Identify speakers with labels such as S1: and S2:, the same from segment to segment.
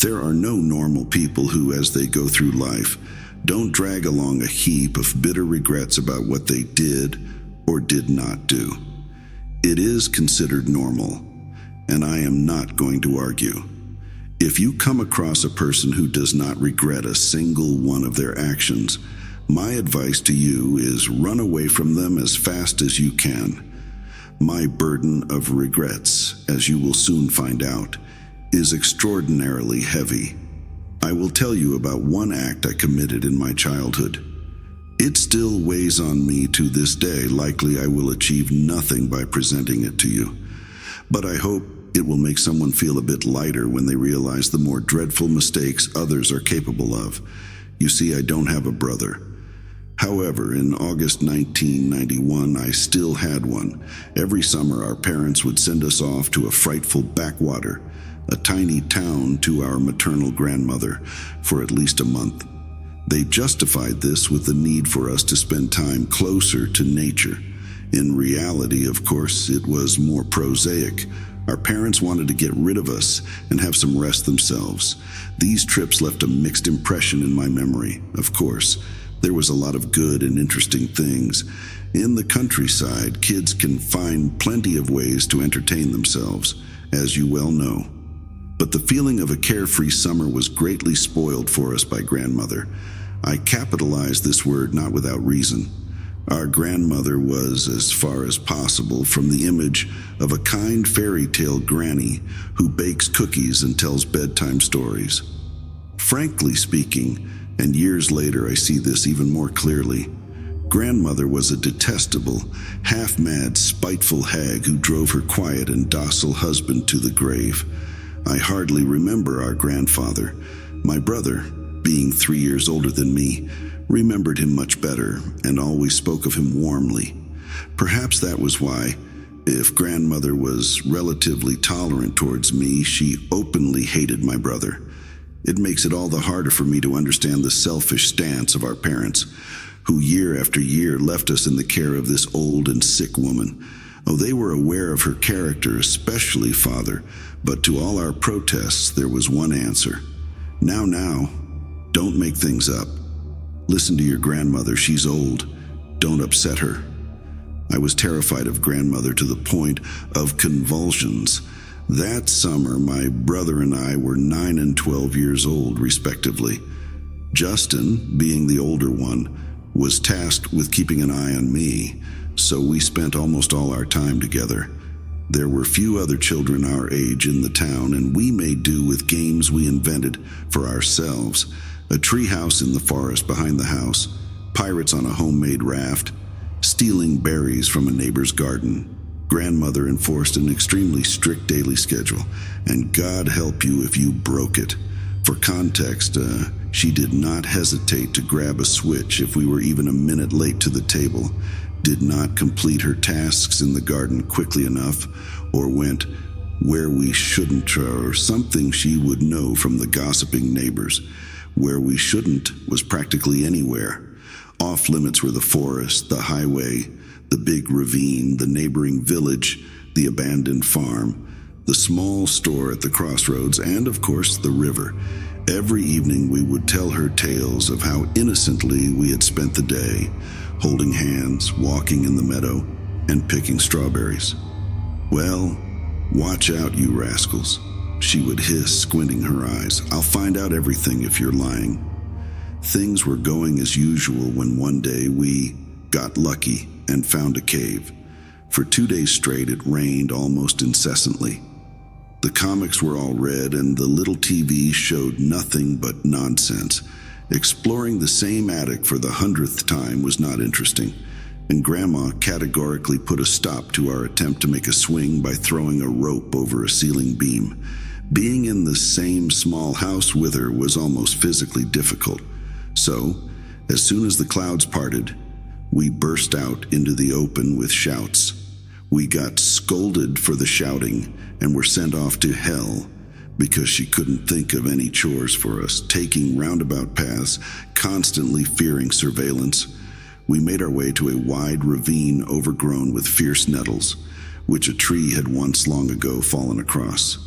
S1: There are no normal people who, as they go through life, don't drag along a heap of bitter regrets about what they did or did not do. It is considered normal, and I am not going to argue. If you come across a person who does not regret a single one of their actions, my advice to you is run away from them as fast as you can. My burden of regrets, as you will soon find out, is extraordinarily heavy. I will tell you about one act I committed in my childhood. It still weighs on me to this day. Likely I will achieve nothing by presenting it to you, but I hope it will make someone feel a bit lighter when they realize the more dreadful mistakes others are capable of. You see, I don't have a brother. However, in August 1991, I still had one. Every summer, our parents would send us off to a frightful backwater, a tiny town to our maternal grandmother, for at least a month. They justified this with the need for us to spend time closer to nature. In reality, of course, it was more prosaic. Our parents wanted to get rid of us and have some rest themselves. These trips left a mixed impression in my memory. Of course, there was a lot of good and interesting things. In the countryside, kids can find plenty of ways to entertain themselves, as you well know. But the feeling of a carefree summer was greatly spoiled for us by grandmother. I capitalize this word not without reason. Our grandmother was, as far as possible, from the image of a kind fairy tale granny who bakes cookies and tells bedtime stories. Frankly speaking, and years later I see this even more clearly, grandmother was a detestable, half-mad, spiteful hag who drove her quiet and docile husband to the grave. I hardly remember our grandfather. My brother, being 3 years older than me, remembered him much better and always spoke of him warmly. Perhaps that was why, if grandmother was relatively tolerant towards me, she openly hated my brother. It makes it all the harder for me to understand the selfish stance of our parents, who year after year left us in the care of this old and sick woman. Oh, they were aware of her character, especially father, but to all our protests there was one answer. Now, don't make things up. Listen to your grandmother, she's old. Don't upset her. I was terrified of grandmother to the point of convulsions. That summer, my brother and I were 9 and 12 years old, respectively. Justin, being the older one, was tasked with keeping an eye on me, so we spent almost all our time together. There were few other children our age in the town, and we made do with games we invented for ourselves. A tree house in the forest behind the house, pirates on a homemade raft, stealing berries from a neighbor's garden. Grandmother enforced an extremely strict daily schedule, and God help you if you broke it. For context, she did not hesitate to grab a switch if we were even a minute late to the table, did not complete her tasks in the garden quickly enough, or went where we shouldn't, or something she would know from the gossiping neighbors. Where we shouldn't was practically anywhere. Off limits were the forest, the highway, the big ravine, the neighboring village, the abandoned farm, the small store at the crossroads, and of course the river. Every evening we would tell her tales of how innocently we had spent the day, holding hands, walking in the meadow, and picking strawberries. Well, watch out, you rascals, she would hiss, squinting her eyes. I'll find out everything if you're lying. Things were going as usual when one day we got lucky and found a cave. For 2 days straight it rained almost incessantly. The comics were all read and the little TV showed nothing but nonsense. Exploring the same attic for the 100th time was not interesting, and Grandma categorically put a stop to our attempt to make a swing by throwing a rope over a ceiling beam. Being in the same small house with her was almost physically difficult. So, as soon as the clouds parted, we burst out into the open with shouts. We got scolded for the shouting and were sent off to hell because she couldn't think of any chores for us, taking roundabout paths, constantly fearing surveillance. We made our way to a wide ravine overgrown with fierce nettles, which a tree had once long ago fallen across.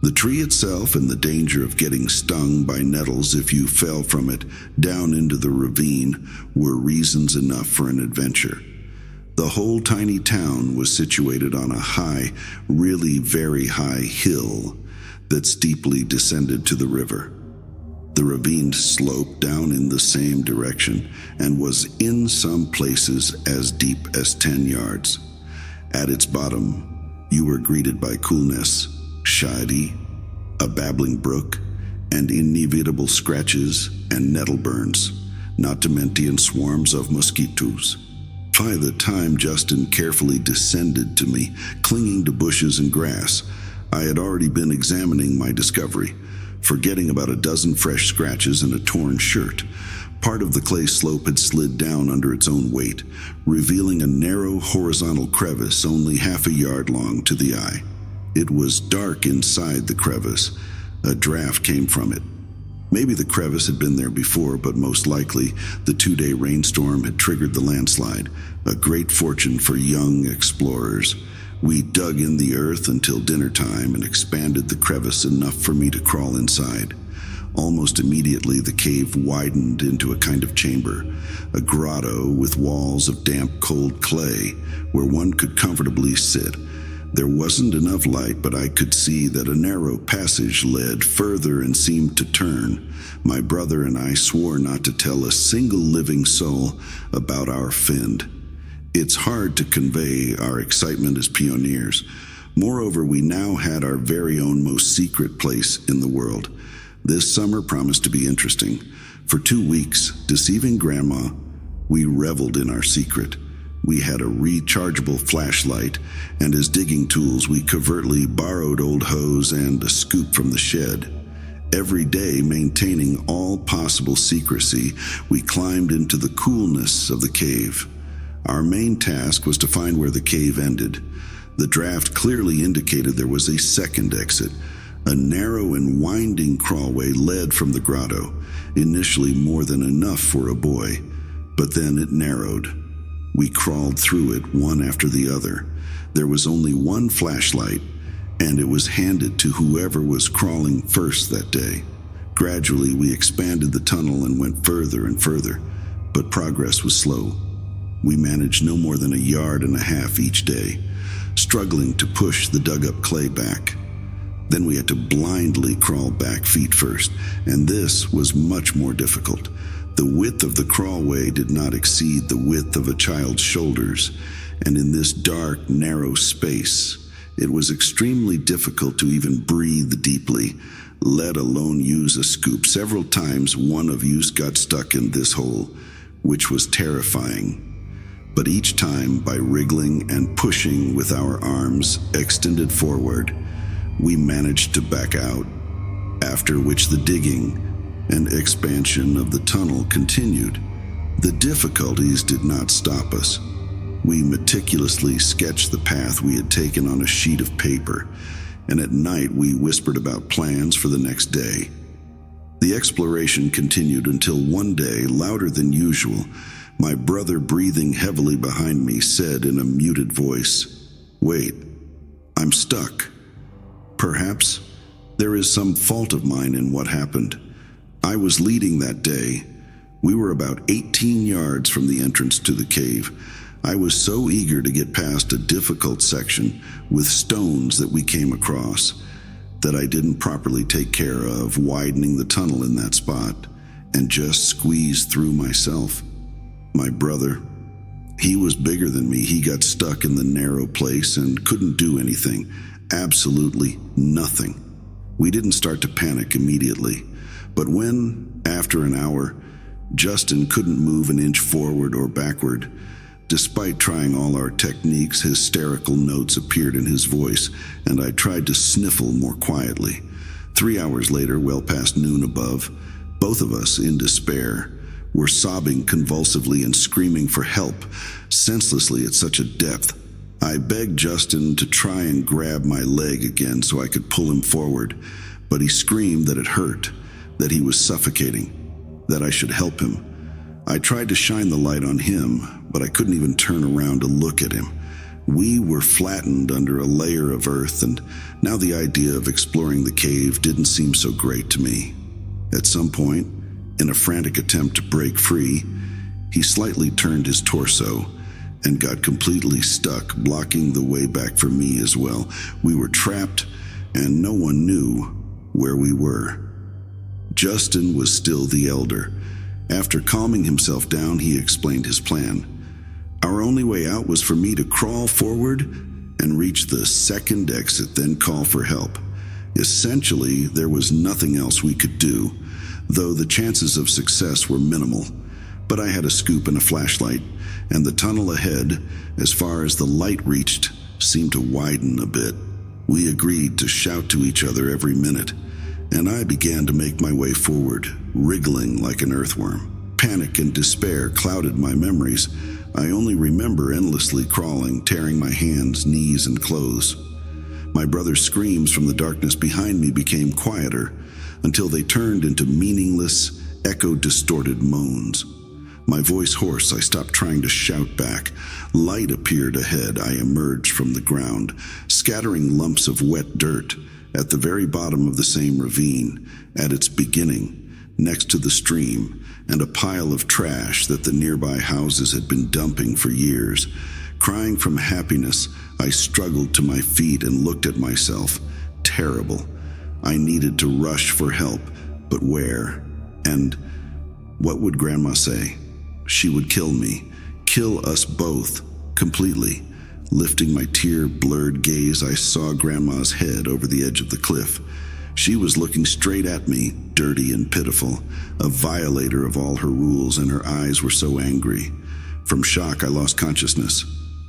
S1: The tree itself and the danger of getting stung by nettles if you fell from it down into the ravine were reasons enough for an adventure. The whole tiny town was situated on a high, really very high hill that steeply descended to the river. The ravine sloped down in the same direction and was in some places as deep as 10 yards. At its bottom, you were greeted by coolness, shady, a babbling brook, and inevitable scratches and nettle burns, not to mention swarms of mosquitoes. By the time Justin carefully descended to me, clinging to bushes and grass, I had already been examining my discovery, forgetting about a dozen fresh scratches and a torn shirt. Part of the clay slope had slid down under its own weight, revealing a narrow horizontal crevice only half a yard long to the eye. It was dark inside the crevice. A draft came from it. Maybe the crevice had been there before, but most likely the 2-day rainstorm had triggered the landslide, a great fortune for young explorers. We dug in the earth until dinner time and expanded the crevice enough for me to crawl inside. Almost immediately, the cave widened into a kind of chamber, a grotto with walls of damp, cold clay where one could comfortably sit. There wasn't enough light, but I could see that a narrow passage led further and seemed to turn. My brother and I swore not to tell a single living soul about our find. It's hard to convey our excitement as pioneers. Moreover, we now had our very own most secret place in the world. This summer promised to be interesting. For 2 weeks, deceiving Grandma, we reveled in our secret. We had a rechargeable flashlight, and as digging tools, we covertly borrowed old hose and a scoop from the shed. Every day, maintaining all possible secrecy, we climbed into the coolness of the cave. Our main task was to find where the cave ended. The draft clearly indicated there was a second exit. A narrow and winding crawlway led from the grotto, initially more than enough for a boy, but then it narrowed. We crawled through it one after the other. There was only one flashlight, and it was handed to whoever was crawling first that day. Gradually, we expanded the tunnel and went further and further, but progress was slow. We managed no more than 1.5 yards each day, struggling to push the dug-up clay back. Then we had to blindly crawl back feet first, and this was much more difficult. The width of the crawlway did not exceed the width of a child's shoulders, and in this dark, narrow space, it was extremely difficult to even breathe deeply, let alone use a scoop. Several times one of us got stuck in this hole, which was terrifying. But each time, by wriggling and pushing with our arms extended forward, we managed to back out, after which the digging and expansion of the tunnel continued. The difficulties did not stop us. We meticulously sketched the path we had taken on a sheet of paper, and at night we whispered about plans for the next day. The exploration continued until one day, louder than usual, my brother, breathing heavily behind me, said in a muted voice, "Wait, I'm stuck. Perhaps there is some fault of mine in what happened. I was leading that day. We were about 18 yards from the entrance to the cave. I was so eager to get past a difficult section with stones that we came across that I didn't properly take care of widening the tunnel in that spot and just squeezed through myself. My brother, he was bigger than me. He got stuck in the narrow place and couldn't do anything. Absolutely nothing. We didn't start to panic immediately, but when, after an hour, Justin couldn't move an inch forward or backward, despite trying all our techniques, hysterical notes appeared in his voice, and I tried to sniffle more quietly. 3 hours later, well past noon above, both of us, in despair, were sobbing convulsively and screaming for help, senselessly at such a depth. I begged Justin to try and grab my leg again so I could pull him forward, but he screamed that it hurt, that he was suffocating, that I should help him. I tried to shine the light on him, but I couldn't even turn around to look at him. We were flattened under a layer of earth, and now the idea of exploring the cave didn't seem so great to me. At some point, in a frantic attempt to break free, he slightly turned his torso and got completely stuck, blocking the way back for me as well. We were trapped, and no one knew where we were. Justin was still the elder. After calming himself down, he explained his plan. Our only way out was for me to crawl forward and reach the second exit, then call for help. Essentially, there was nothing else we could do, though the chances of success were minimal. But I had a scoop and a flashlight, and the tunnel ahead, as far as the light reached, seemed to widen a bit. We agreed to shout to each other every minute, and I began to make my way forward, wriggling like an earthworm. Panic and despair clouded my memories. I only remember endlessly crawling, tearing my hands, knees, and clothes. My brother's screams from the darkness behind me became quieter, until they turned into meaningless, echo-distorted moans. My voice hoarse, I stopped trying to shout back. Light appeared ahead. I emerged from the ground, scattering lumps of wet dirt at the very bottom of the same ravine, at its beginning, next to the stream, and a pile of trash that the nearby houses had been dumping for years. Crying from happiness, I struggled to my feet and looked at myself. Terrible. I needed to rush for help, but where? And what would Grandma say? She would kill me, kill us both, completely. Lifting my tear-blurred gaze, I saw Grandma's head over the edge of the cliff. She was looking straight at me, dirty and pitiful, a violator of all her rules, and her eyes were so angry. From shock, I lost consciousness.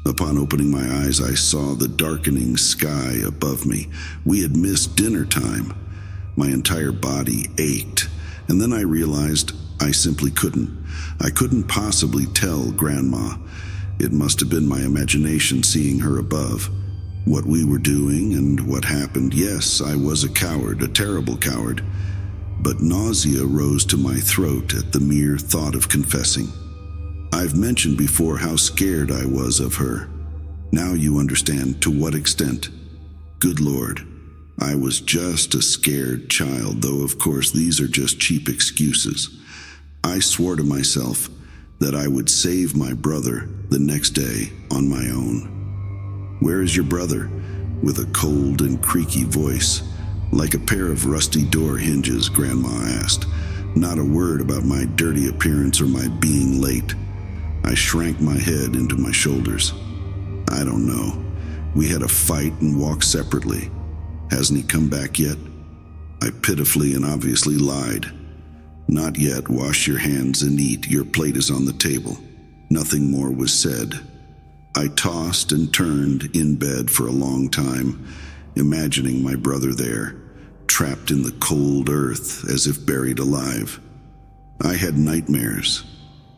S1: Upon opening my eyes, I saw the darkening sky above me. We had missed dinner time. My entire body ached, and then I realized I simply couldn't. I couldn't possibly tell Grandma. It must have been my imagination seeing her above. What we were doing and what happened, yes, I was a coward, a terrible coward. But nausea rose to my throat at the mere thought of confessing. I've mentioned before how scared I was of her. Now you understand to what extent. Good Lord, I was just a scared child, though of course these are just cheap excuses. I swore to myself that I would save my brother the next day on my own. Where is your brother? With a cold and creaky voice, like a pair of rusty door hinges, Grandma asked. Not a word about my dirty appearance or my being late. I shrank my head into my shoulders. I don't know. We had a fight and walked separately. Hasn't he come back yet? I pitifully and obviously lied. Not yet. Wash your hands and eat. Your plate is on the table. Nothing more was said. I tossed and turned in bed for a long time, imagining my brother there, trapped in the cold earth as if buried alive. I had nightmares.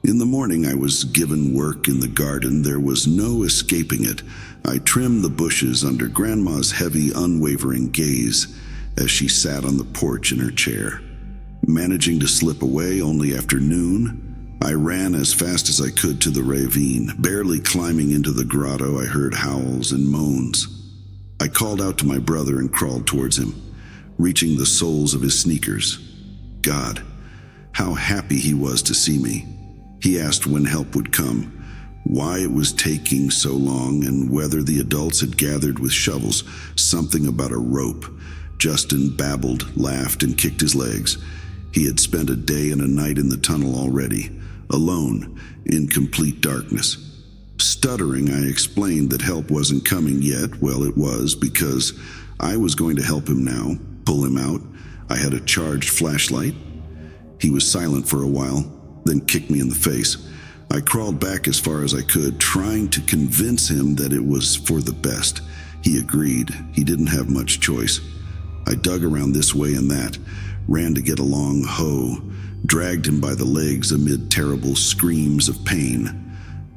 S1: In the morning, I was given work in the garden. There was no escaping it. I trimmed the bushes under Grandma's heavy, unwavering gaze as she sat on the porch in her chair. Managing to slip away only after noon, I ran as fast as I could to the ravine. Barely climbing into the grotto, I heard howls and moans. I called out to my brother and crawled towards him, reaching the soles of his sneakers. God, how happy he was to see me. He asked when help would come, why it was taking so long, and whether the adults had gathered with shovels. Something about a rope. Justin babbled, laughed, and kicked his legs. He had spent a day and a night in the tunnel already, alone, in complete darkness. Stuttering, I explained that help wasn't coming yet. Well, it was, because I was going to help him now, pull him out. I had a charged flashlight. He was silent for a while, then kicked me in the face. I crawled back as far as I could, trying to convince him that it was for the best. He agreed. He didn't have much choice. I dug around this way and that, ran to get a long hoe, dragged him by the legs amid terrible screams of pain.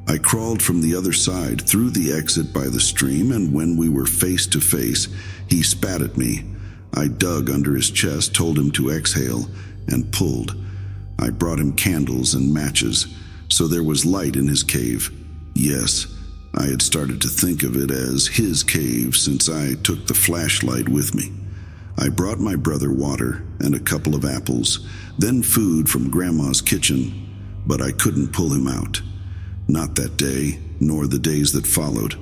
S1: I crawled from the other side, through the exit by the stream, and when we were face to face, he spat at me. I dug under his chest, told him to exhale, and pulled. I brought him candles and matches, so there was light in his cave. Yes, I had started to think of it as his cave since I took the flashlight with me. I brought my brother water and a couple of apples, then food from Grandma's kitchen, but I couldn't pull him out. Not that day, nor the days that followed.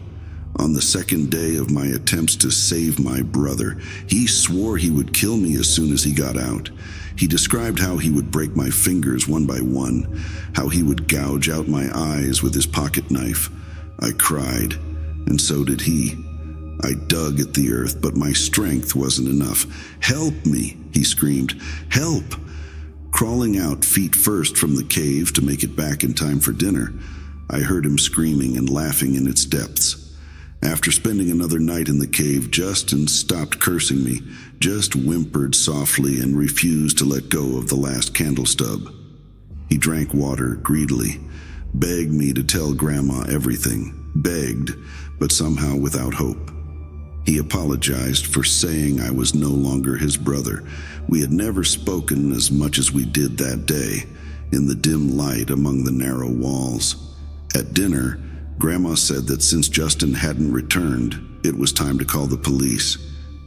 S1: On the second day of my attempts to save my brother, he swore he would kill me as soon as he got out. He described how he would break my fingers one by one, how he would gouge out my eyes with his pocket knife. I cried, and so did he. I dug at the earth, but my strength wasn't enough. "Help me," he screamed. "Help!" Crawling out feet first from the cave to make it back in time for dinner, I heard him screaming and laughing in its depths. After spending another night in the cave, Justin stopped cursing me, just whimpered softly and refused to let go of the last candle stub. He drank water greedily, begged me to tell Grandma everything, begged, but somehow without hope. He apologized for saying I was no longer his brother. We had never spoken as much as we did that day, in the dim light among the narrow walls. At dinner, Grandma said that since Justin hadn't returned, it was time to call the police.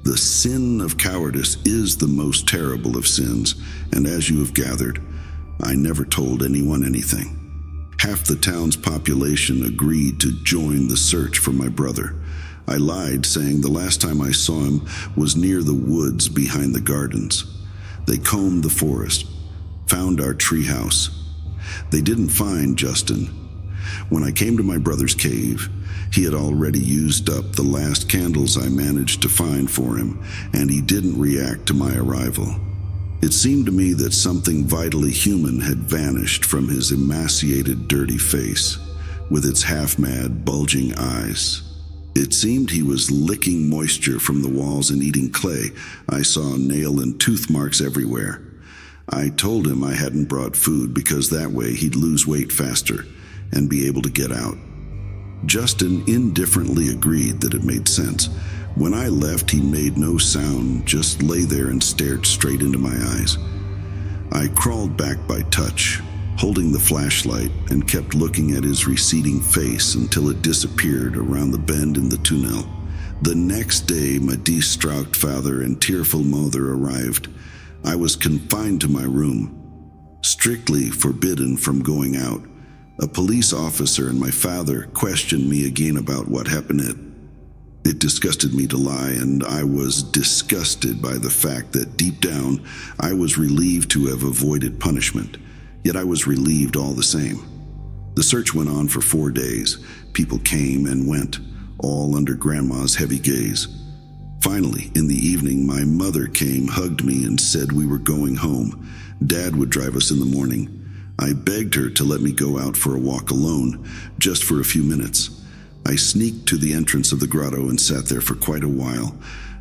S1: The sin of cowardice is the most terrible of sins, and as you have gathered, I never told anyone anything. Half the town's population agreed to join the search for my brother. I lied, saying the last time I saw him was near the woods behind the gardens. They combed the forest, found our treehouse. They didn't find Justin. When I came to my brother's cave, he had already used up the last candles I managed to find for him, and he didn't react to my arrival. It seemed to me that something vitally human had vanished from his emaciated, dirty face, with its half-mad, bulging eyes. It seemed he was licking moisture from the walls and eating clay. I saw nail and tooth marks everywhere. I told him I hadn't brought food because that way he'd lose weight faster and be able to get out. Justin indifferently agreed that it made sense. When I left, he made no sound, just lay there and stared straight into my eyes. I crawled back by touch, holding the flashlight, and kept looking at his receding face until it disappeared around the bend in the tunnel. The next day, my distraught father and tearful mother arrived. I was confined to my room, strictly forbidden from going out. A police officer and my father questioned me again about what happened. It disgusted me to lie, and I was disgusted by the fact that deep down, I was relieved to have avoided punishment. Yet I was relieved all the same. The search went on for 4 days. People came and went, all under Grandma's heavy gaze. Finally, in the evening, my mother came, hugged me, and said we were going home. Dad would drive us in the morning. I begged her to let me go out for a walk alone, just for a few minutes. I sneaked to the entrance of the grotto and sat there for quite a while,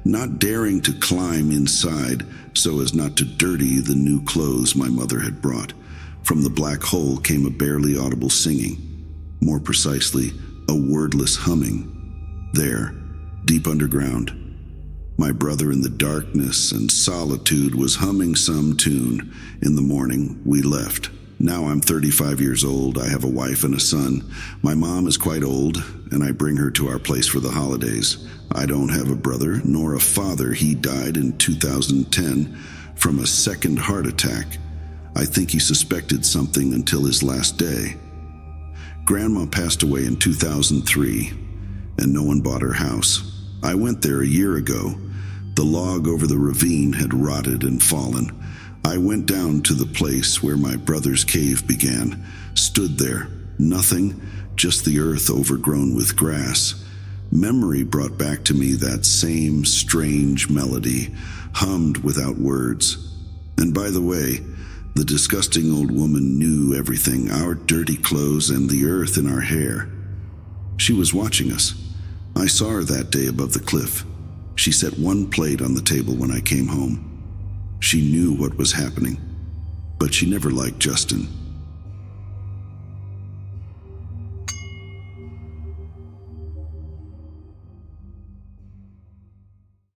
S1: not daring to climb inside so as not to dirty the new clothes my mother had brought. From the black hole came a barely audible singing, more precisely, a wordless humming. There, deep underground, my brother in the darkness and solitude was humming some tune. In the morning, we left. Now I'm 35 years old, I have a wife and a son. My mom is quite old, and I bring her to our place for the holidays. I don't have a brother, nor a father. He died in 2010 from a second heart attack. I think he suspected something until his last day. Grandma passed away in 2003, and no one bought her house. I went there a year ago. The log over the ravine had rotted and fallen. I went down to the place where my brother's cave began, stood there, nothing, just the earth overgrown with grass. Memory brought back to me that same strange melody, hummed without words. And by the way, the disgusting old woman knew everything, our dirty clothes and the earth in our hair. She was watching us. I saw her that day above the cliff. She set one plate on the table when I came home. She knew what was happening, but she never liked Justin.